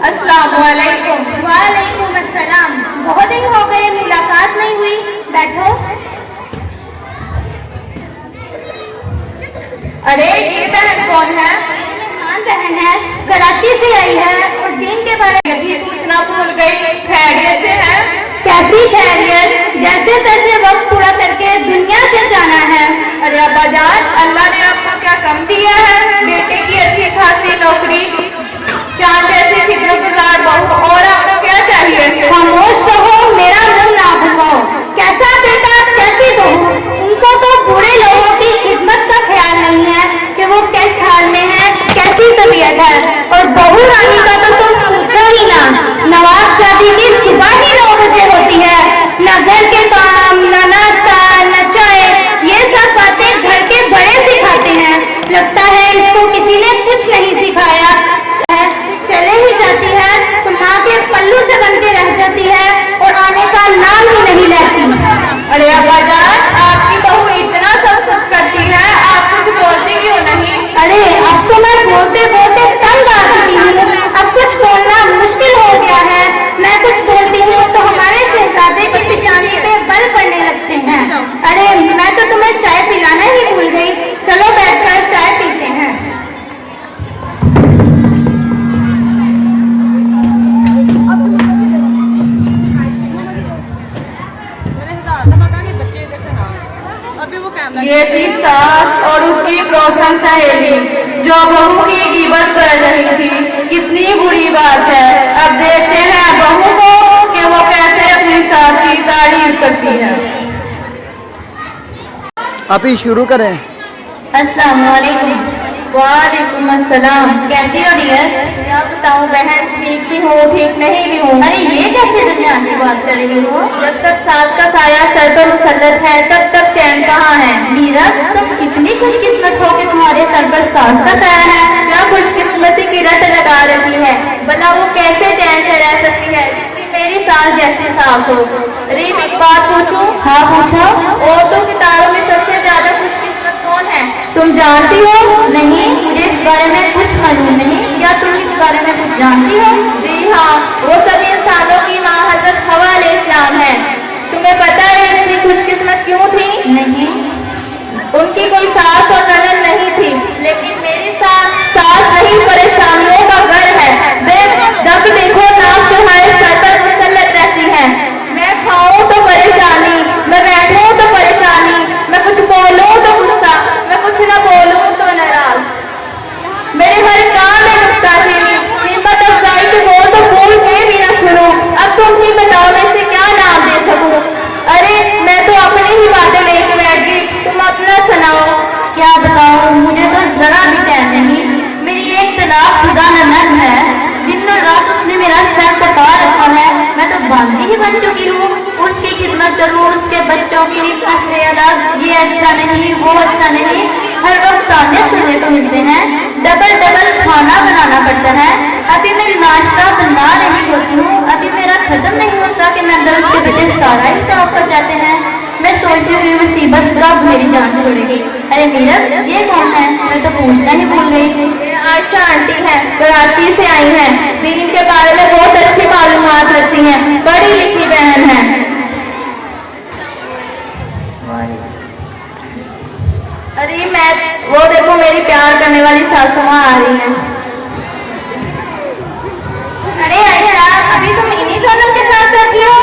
अस्सलामुअलैकुम। वालेकुम अस्सलाम। बहुत दिन हो गए, मुलाकात नहीं हुई, बैठो। अरे ये बहन कौन है? मेहमान बहन है, कराची से आई है और दीन के बारे में भी पूछना भूल गई, खैरियत से है? कैसी खैरियत, जैसे तैसे वक्त पूरा करके दुनिया से जाना है। अरे अब्बा जान, अल्लाह ने आपको क्या कम दिया है? बेटे की अच्छी खासी नौकरी, चांद जैसी खिदमतगार बहू, और आपको क्या चाहिए? खामोश रहो, मेरा मुंह ना घुमाओ। कैसा बेटा, कैसी बहू, उनको तो बूढ़े लोगों की खिदमत का ख्याल नहीं है कि वो किस हाल में है, कैसी तबीयत है। और बहू रानी का तो तुम पूछो ही ना, नवाबजादी की सुबह ही 9 बजे होती है। न घर के काम, न नाश्ता, न चाय, ये सब बातें घर के बड़े सिखाते हैं। लगता है इसको किसी ने कुछ नहीं सिखाया है। चले ही जाती है तो माँ के पल्लू से बन के रह जाती है और आने का नाम ही नहीं लेती। अरे अब्बा जान, आपकी बहू इतना सब कुछ करती है, आप कुछ बोलती क्यों नहीं? अरे अब तो मैं बोलते बोलते तंग आ चुकी हूँ, अब कुछ बोलना मुश्किल हो गया है। मैं कुछ बोलती हूँ तो हमारे शहजादे की पेशानी पे बल पड़ने लगते हैं। अरे मैं तो तुम्हें चाय पिलाना ही भूल गई, चलो बैठकर चाय पीते हैं। ये थी सास और उसकी रोशन सहेली जो बहू की गिबत कर रही थी। कितनी बुरी बात है। अब देखते हैं बहू को कि वो कैसे अपनी सास की तारीफ करती है। आप ही शुरू करें। अस्सलाम वालेकुम। वालेकुम अस्सलाम। कैसी हो डियर? क्या बताऊं बहन, ठीक भी हूँ ठीक नहीं भी हूँ। अरे ये कैसे दरमियान की बात कर रही हो? जब तक सास का साया सर पर मुसल्लत है तब तक चैन कहाँ है। मीरा, तुम कितनी खुशकिस्मत हो कि तुम्हारे सर पर सास का साया है। क्या खुशकिस्मती की रट लगा रही है। भला वो कैसे चैन से रह सकती है जिसकी मेरी सास जैसी सास हो। रीम, एक बात पूछूं? हाँ पूछो। औरतों की तारों में सबसे ज्यादा खुशकिस्मत कौन है, तुम जानती हो? नहीं, मुझे इस बारे में कुछ मालूम नहीं। क्या तुम इस बारे में कुछ जानती हो? जी हाँ, वो सभी इंसानों की माँ हजरत हवा अलैहिस्सलाम है। तुम्हें पता है इतनी खुशकिस्मत क्यों थी? नहीं। उनकी कोई सास और ननद नहीं थी, लेकिन मेरी सास नहीं परेशानियों का घर है। जब देखो नाक चढ़ाए सर पर मुसल्लत रहती है। मैं खाऊं तो परेशानी, मैं बैठूं तो परेशानी, मैं कुछ बोलूं तो गुस्सा, मैं कुछ ना बोलूं तो नाराज। मेरे हर काम में नुक्ताचीनी, हिम्मत अफजाई के बोल तो भूल के भी ना सुनूं। अब तुम ही बताओ मैं इसे क्या नाम दे सकूं। अरे मैं तो अपनी ही बातें लेके बैठ गई, तुम अपना सुनाओ। क्या बताऊं, मुझे तो जरा भी चैन नहीं। मेरी एक तलाकशुदा ननद है, दिन और रात उसने मेरा सर पका रखा है। मैं तो बांदी ही बन चुकी हूँ। उसकी खिदमत करूँ, उसके बच्चों की नखरे अलग, ये अच्छा नहीं वो अच्छा नहीं, हर वक्त ताने सुनने को मिलते हैं। डबल डबल खाना बनाना पड़ता है। अभी मैं नाश्ता बना रही होती हूँ, अभी मेरा खत्म नहीं होता कि मैं अंदर उसके बच्चे सारा ही साफ कर जाते हैं। मैं सोचती हुई मुसीबत कब मेरी जान छोड़ेगी। अरे मीरा, ये कौन है? मैं तो पूछना ही भूल गई। आयशा आंटी हैं, कराची से आई हैं। दीन के बारे में बहुत अच्छी मालूमात रखती हैं, पढ़ी लिखी बहन है। अरे मैं वो देखो मेरी प्यार करने वाली सासू माँ आ रही है। अरे आयशा, अभी तुम इन्हीं दोनों के साथ बैठी हो?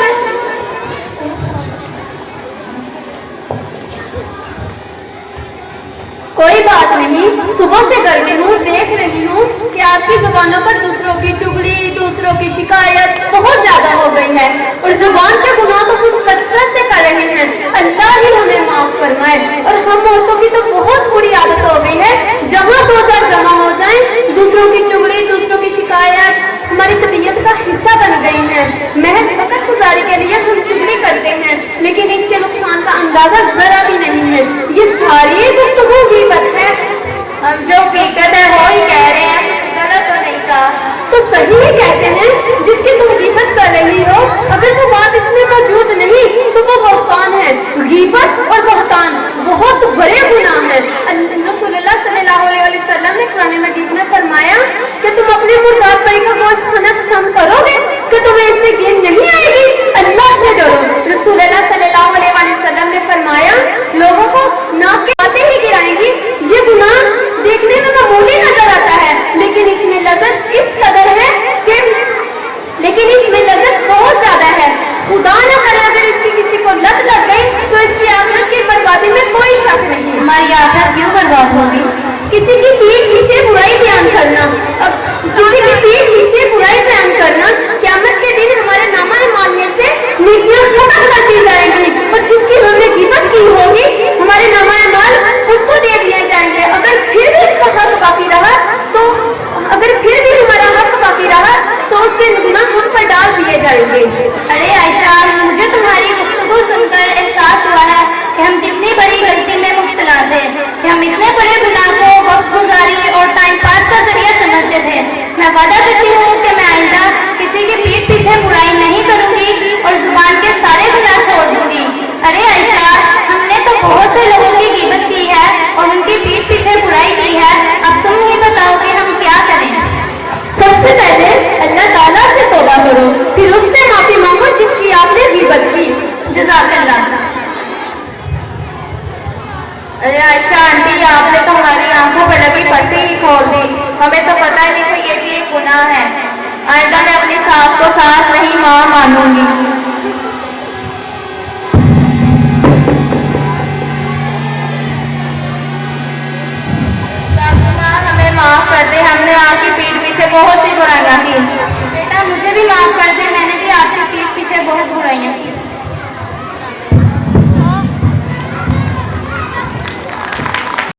कोई बात नहीं, सुबह से करती हूँ, देख रही हूँ कि आपकी जुबानों पर दूसरों की चुगली, दूसरों की शिकायत बहुत ज्यादा हो गई है और जुबान के गुनाह तो हम कसरत से कर रहे हैं। अल्लाह ही हमें माफ फरमाए। और हम औरतों की तो बहुत बुरी आदत हो गई है, जहाँ दो चार जमा हो जाए, दूसरों की चुगली, दूसरों की शिकायत हमारी तबीयत का हिस्सा बन गई है। महज वक्त गुजारी के लिए हम चुगली करते हैं, लेकिन इसके नुकसान का अंदाजा जरा भी नहीं है। ये सारी गुफ्तगू गीबत है। हम जो हकीकत है वो ही कह रहे हैं, कुछ गलत तो नहीं कहा। तो सही ही कहते हैं, जिसकी तुम गीबत कर रही हो, अगर वो बात इसमें मौजूद नहीं तो वो बहतान है। गीबत और बहतान बहुत बड़े गुनाह हैं। रसूलुल्लाह सल्लल्लाहु अलैहि वसल्लम ने कुरान मजीद में फरमाया कि तुम अपने मुर्दात भाई का गोश्त खाना पसंद करोगे, कि तुम्हें इससे गिन नहीं आएगी, अल्लाह से डरो। रसूलुल्लाह सल्लल्लाहु अलैहि वसल्लम ने फरमाया, लोगों को नाक के बातें ही गिराएंगी। ये गुनाह देखने में मामूली नजर आता है, लेकिन इसमें लज्जत इस कदर है कि बहुत ज्यादा है। खुदा न करे अगर इसकी किसी को लत लग गई तो इसकी आखिरत की बर्बादी में कोई शक नहीं। हमारी आखिरत क्यों बर्बाद होगी? किसी की पीठ पीछे बुराई बयान करना, किसी की पीठ पीछे बुराई बयान करना, क़यामत के दिन हमारे नामा मानने से नेकियां खत्म कर दी जाएंगी, और जिसकी हमने गिबत की होगी हमारे नामा माल उसको दे दिए जाएंगे। अगर फिर भी इसका हक बाकी रहा तो उसके गुनाह हम पर डाल दिए जाएंगे। अरे आयशा, मुझे तुम्हारी गुफ्तगू सुनकर एहसास हुआ है कि हम कितनी बड़ी गलती में मुब्तला थे, कि हम इतने बड़े गुनाह को वक्त गुजारी और टाइम पास का जरिया समझते थे। मैं वादा करती हूँ कि मैं आइंदा किसी की पीठ पीछे बुराई नहीं करूँगी और जुबान के सारे गुनाह छोड़ दूंगी। अरे आयशा, हमने तो बहुत से लोगों की गिबत की है और उनकी पीठ पीछे बुराई की है। अब तुम ही बताओ कि हम क्या करें? सबसे पहले अल्लाह ताला से तौबा करो, फिर उससे माफी मांगो जिसकी आपने गिबत की। जज़ाकल्लाह। अरे आयशा आंटी, आपने तो हमारी आंखों पर लगी पट्टी ही खोल दी। हमें तो पता ही नहीं था ये कि एक गुनाह है। आइंदा मैं अपनी सास को सास नहीं माँ मानूंगी। सासू माँ, हमें माफ कर दे, हमने आपकी पीठ पीछे बहुत सी बुराइयां की।